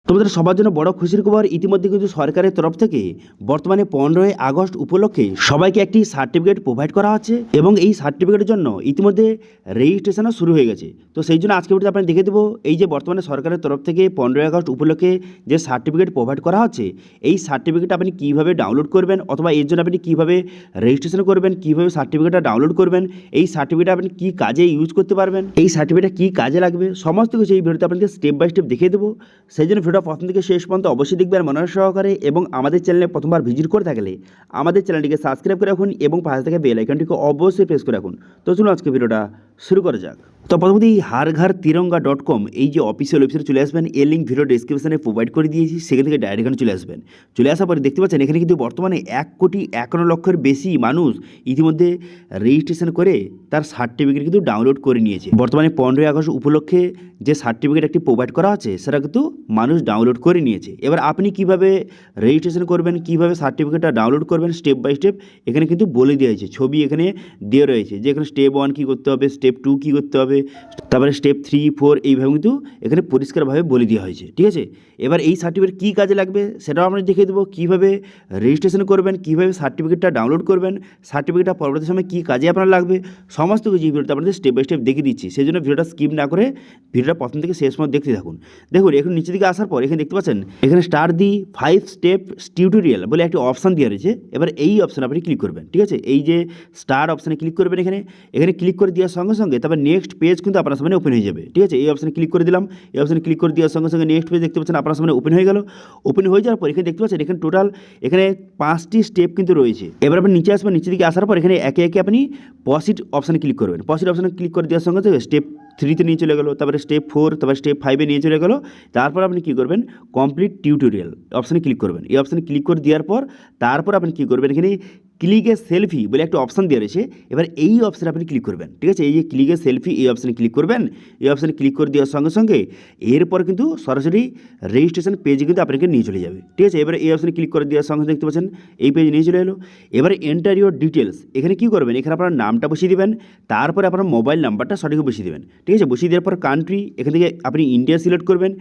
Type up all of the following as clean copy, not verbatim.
তোমাদের সবার জন্য বড় খুশির খবর, ইতিমধ্যে কিন্তু সরকারের তরফ থেকে বর্তমানে 15ই আগস্ট উপলক্ষে সবাইকে একটি সার্টিফিকেট প্রোভাইড করা হচ্ছে এবং এই সার্টিফিকেটের জন্য ইতিমধ্যে রেজিস্ট্রেশনও শুরু হয়ে গেছে। তো সেই জন্য আজকে ভিডিওতে আপনাদের দেখে দেবো এই যে বর্তমানে সরকারের তরফ থেকে 15ই আগস্ট উপলক্ষে যে সার্টিফিকেট প্রোভাইড করা হচ্ছে, এই সার্টিফিকেট আপনি কীভাবে ডাউনলোড করবেন অথবা এর জন্য আপনি কীভাবে রেজিস্ট্রেশন করবেন, কীভাবে সার্টিফিকেটটা ডাউনলোড করবেন, এই সার্টিফিকেট আপনি কী কাজে ইউজ করতে পারবেন, এই সার্টিফিকেটটা কী কাজে লাগবে, সমস্ত কিছু এই ভিডিওতে আপনাদের স্টেপ বাই স্টেপ দেখিয়ে দেবো। সেই জন্য ভিডিও প্রথম থেকে শেষ পর্যন্ত অবশ্যই দেখবেন মনোযোগ সহকারে এবং আমাদের চ্যানেলে প্রথমবার ভিজিট করে থাকলে আমাদের চ্যানেলটিকে সাবস্ক্রাইব করে রাখুন এবং পাশে থেকে বেল আইকনটিকে অবশ্যই প্রেস করে রাখুন। তো চলুন আজকে ভিডিওটা শুরু করা যাক। তো প্রথমত এই harghar-tiranga.com এই যে অফিসিয়াল ওয়েবসাইটে চলে আসবেন, এর লিঙ্ক ভিডিও ডেসক্রিপশনে প্রোভাইড করে দিয়েছি, সেখান থেকে ডাইরেক্ট এখানে চলে আসবেন। চলে আসার পরে দেখতে পাচ্ছেন এখানে কিন্তু বর্তমানে 1,51,00,000-এর বেশি মানুষ ইতিমধ্যে রেজিস্ট্রেশন করে তার সার্টিফিকেট কিন্তু ডাউনলোড করে নিয়েছে। বর্তমানে 15ই আগস্ট উপলক্ষে যে সার্টিফিকেট একটি প্রোভাইড করা আছে সেটা কিন্তু মানুষ ডাউনলোড করে নিয়েছে। এবার আপনি কিভাবে রেজিস্ট্রেশন করবেন, কিভাবে সার্টিফিকেটটা ডাউনলোড করবেন স্টেপ বাই স্টেপ এখানে কিন্তু বলে দেওয়া হয়েছে, ছবি এখানে দেওয়া রয়েছে যে এখানে স্টেপ 1 কী করতে হবে, স্টেপ 2 কী করতে হবে, তারপরে স্টেপ 3, 4 এইভাবে কিন্তু এখানে পরিষ্কারভাবে বলে দেওয়া হয়েছে। ঠিক আছে, এবার এই সার্টিফিকেট কী কাজে লাগবে সেটাও আমরা দেখিয়ে দেবো, কীভাবে রেজিস্ট্রেশন করবেন, কীভাবে সার্টিফিকেটটা ডাউনলোড করবেন, সার্টিফিকেটটা পরবর্তী সময় কী কাজে আপনার লাগবে, সমস্ত কিছু এই ভিডিওটা আপনাদের স্টেপ বাই স্টেপ দেখিয়ে দিচ্ছি। সেই জন্য ভিডিওটা স্কিপ না করে ভিডিওটা প্রথম থেকে শেষ পর্যন্ত দেখতে থাকুন। দেখুন এখন নিচের দিকে আসার পর এখানে দেখতে পাচ্ছেন এখানে স্টার্ট দি 5 স্টেপ টিউটোরিয়াল বলে একটি অপশান দেওয়া রয়েছে। এবার এই অপশানে আপনি ক্লিক করবেন। ঠিক আছে, এই যে স্টার্ট অপশানে ক্লিক করবেন, এখানে ক্লিক করে দেওয়ার সঙ্গে সঙ্গে তারপর নেক্সট পেজ কিন্তু আপনার সামনে ওপেন হয়ে যাবে। ঠিক আছে, এই অপশানে ক্লিক করে দিলাম, এই অপশানে ক্লিক করে দেওয়ার সঙ্গে সঙ্গে নেক্সট পেজ দেখতে পাচ্ছেন আপনার সামনে ওপেন হয়ে গেল। ওপেন হয়ে যাওয়ার পর এখানে দেখতে পাচ্ছেন এখানে টোটাল এখানে 5টি স্টেপ কিন্তু রয়েছে। এবার আপনি নিচে আসবেন, নিচের দিকে আসার পর এখানে একে একে আপনি প্রসিড অপশানে ক্লিক করবেন। প্রসিড অপশানে ক্লিক করে দেওয়ার সঙ্গে সঙ্গে স্টেপ 3-তে নিয়ে চলে গেলো, তারপরে স্টেপ 4, তারপরে স্টেপ 5-এ নিয়ে চলে গেলো। তারপর আপনি কী করবেন, কমপ্লিট টিউটোরিয়াল অপশানে ক্লিক করবেন। এই অপশানে ক্লিক করে দেওয়ার পর তারপর আপনি কী করবেন, এখানে ক্লিক এ সেলফি বলে একটা অপশান দেওয়া রয়েছে। এবার এই অপশানে আপনি ক্লিক করবেন। ঠিক আছে, এই যে ক্লিক এ সেলফি এই অপশানে ক্লিক করবেন। এই অপশানে ক্লিক করে দেওয়ার সঙ্গে সঙ্গে এরপর কিন্তু সরাসরি রেজিস্ট্রেশন পেজে কিন্তু আপনাকে নিয়ে চলে যাবে। ঠিক আছে, এবারে এই অপশানে ক্লিক করে দেওয়ার সঙ্গে দেখতে পাচ্ছেন এই পেজে নিয়ে চলে এলো। এবারে এন্টার ইউর ডিটেলস, এখানে কী করবেন, এখানে আপনার নামটা বসিয়ে দেবেন, তারপরে আপনার মোবাইল নাম্বারটা সঠিক বসিয়ে দেবেন। ঠিক আছে, বসিয়ে দেওয়ার পর কান্ট্রি এখান থেকে আপনি ইন্ডিয়া সিলেক্ট করবেন।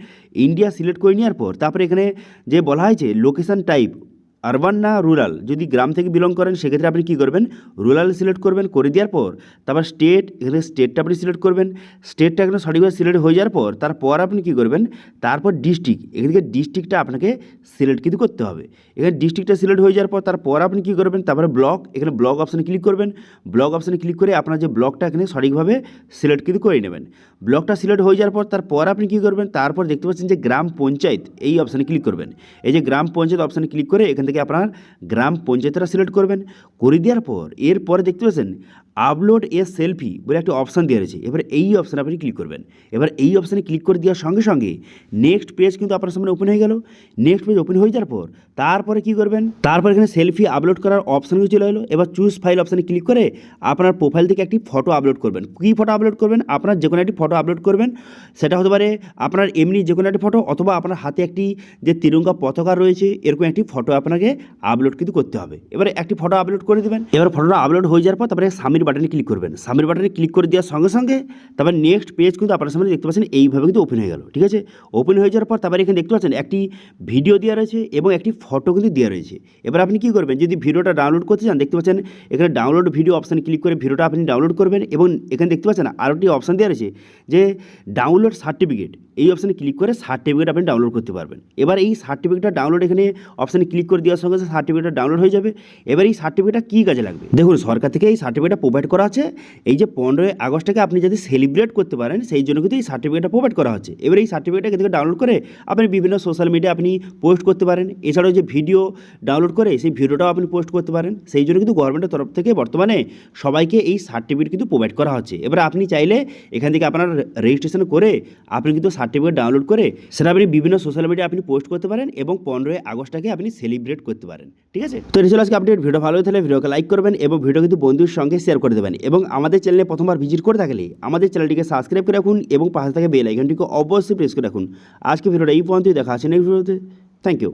ইন্ডিয়া সিলেক্ট করে নেওয়ার পর তারপরে এখানে যে বলা হয়েছে লোকেশান টাইপ আরবান না রুরাল, যদি গ্রাম থেকে বিলং করেন সেক্ষেত্রে আপনি কী করবেন, রুরাল সিলেক্ট করবেন। করে দেওয়ার পর তারপর স্টেট, এখানে স্টেটটা আপনি সিলেক্ট করবেন। স্টেটটা এখানে সঠিকভাবে সিলেক্ট হয়ে যাওয়ার পর তারপর আপনি কী করবেন, তারপর ডিস্ট্রিক্ট, এখান থেকে ডিস্ট্রিক্টটা আপনাকে সিলেক্ট কিন্তু করতে হবে। এখানে ডিস্ট্রিক্টটা সিলেক্ট হয়ে যাওয়ার পর তারপর আপনি কী করবেন, তারপরে ব্লক, এখানে ব্লক অপশানে ক্লিক করবেন। ব্লক অপশানে ক্লিক করে আপনার যে ব্লকটা এখানে সঠিকভাবে সিলেক্ট কিন্তু করে নেবেন। ব্লকটা সিলেক্ট হয়ে যাওয়ার পর তারপর আপনি কী করবেন, তারপর দেখতে পাচ্ছেন যে গ্রাম পঞ্চায়েত এই অপশানে ক্লিক করবেন। এই যে গ্রাম পঞ্চায়েত অপশানে ক্লিক করে এখান থেকে আপনার গ্রাম পঞ্চায়েতটা সিলেক্ট করবেন। করে দেওয়ার পর এরপরে দেখতে পাচ্ছেন আপলোড এ সেলফি বলে একটা অপশান দেওয়া রয়েছে। এবার এই অপশানে আপনি ক্লিক করবেন। এবার এই অপশানে ক্লিক করে দেওয়ার সঙ্গে সঙ্গে নেক্সট পেজ কিন্তু আপনার সামনে ওপেন হয়ে গেল। নেক্সট পেজ ওপেন হয়ে যাওয়ার পর তারপরে কী করবেন, তারপর এখানে সেলফি আপলোড করার অপশান চলে এলো। এবার চুজ ফাইল অপশানে ক্লিক করে আপনার প্রোফাইল থেকে একটি ফটো আপলোড করবেন। কী ফটো আপলোড করবেন, আপনার যে কোনো একটি ফটো আপলোড করবেন। সেটা হতে পারে আপনার এমনি যে কোনো একটি ফটো অথবা আপনার হাতে একটি যে তিরঙ্গা পতাকা রয়েছে এরকম একটি ফটো আপনাকে আপলোড কিন্তু করতে হবে। এবারে একটি ফটো আপলোড করে দেবেন। এবার ফটোটা আপলোড হয়ে যাওয়ার পর তারপরে সাবমিট বাটনে ক্লিক করবেন। সাবমিট বাটনে ক্লিক করে দেওয়ার সঙ্গে সঙ্গে তারপর নেক্সট পেজ কিন্তু আপনার সামনে দেখতে পাচ্ছেন এইভাবে কিন্তু ওপেন হয়ে গেল। ঠিক আছে, ওপেন হয়ে যাওয়ার পর তারপরে এখানে দেখতে পাচ্ছেন একটি ভিডিও দেওয়া রয়েছে এবং একটি ফটো কিন্তু দেওয়া রয়েছে। এবার আপনি কী করবেন, যদি ভিডিওটা ডাউনলোড করতে চান দেখতে পাচ্ছেন এখানে ডাউনলোড ভিডিও অপশানে ক্লিক করে ভিডিওটা আপনি ডাউনলোড করবেন। এবং এখানে দেখতে পাচ্ছেন আরও একটি অপশান দেওয়া রয়েছে যে ডাউনলোড সার্টিফিকেট, এই অপশানে ক্লিক করে সার্টিফিকেট আপনি ডাউনলোড করতে পারবেন। এবার এই সার্টিফিকেটটা ডাউনলোড এখানে অপশানে ক্লিক করে দেওয়ার সঙ্গে সঙ্গে সার্টিফিকেটটা ডাউনলোড হয়ে যাবে। এবার এই সার্টিফিকেটটা কী কাজে লাগবে, দেখুন সরকার থেকে এই সার্টিফিকেটটা প্রোভাইড করা আছে। এই যে 15ই আগস্টটাকে আপনি যদি সেলিব্রেট করতে পারেন সেই জন্য কিন্তু এই সার্টিফিকেটটা প্রোভাইড করা হচ্ছে। এবার এই সার্টিফিকেটটা এখান থেকে ডাউনলোড করে আপনি বিভিন্ন সোশ্যাল মিডিয়া আপনি পোস্ট করতে পারেন। এছাড়াও যে ভিডিও ডাউনলোড করে সেই ভিডিওটাও আপনি পোস্ট করতে পারেন। সেই জন্য কিন্তু গভর্নমেন্টের তরফ থেকে বর্তমানে সবাইকে এই সার্টিফিকেট কিন্তু প্রোভাইড করা হচ্ছে। এবার আপনি চাইলে এখান থেকে আপনার রেজিস্ট্রেশন করে আপনি কিন্তু সার্টিফিকেট ডাউনলোড করে সেটা আপনি বিভিন্ন সোশ্যাল মিডিয়া আপনি পোস্ট করতে পারেন এবং 15ই আগস্টটাকে আপনি সেলিব্রেট করতে পারেন। ঠিক আছে, তো এই ছিল আজকে আপডেট। ভিডিও ভালো হলে ভিডিওকে লাইক করবেন এবং ভিডিও কিন্তু বন্ধুর সঙ্গে শেয়ার করে দেবেন এবং আমাদের চ্যানেলে প্রথমবার ভিজিট করে থাকলে আমাদের চ্যানেলটিকে সাবস্ক্রাইব করে রাখুন এবং পাশে থাকা বেল আইকনটিকে অবশ্যই প্রেস করে রাখুন। আজকে ভিডিওটা এই পর্যন্তই, দেখা আছে নেক্সট ভিডিওতে। Thank you.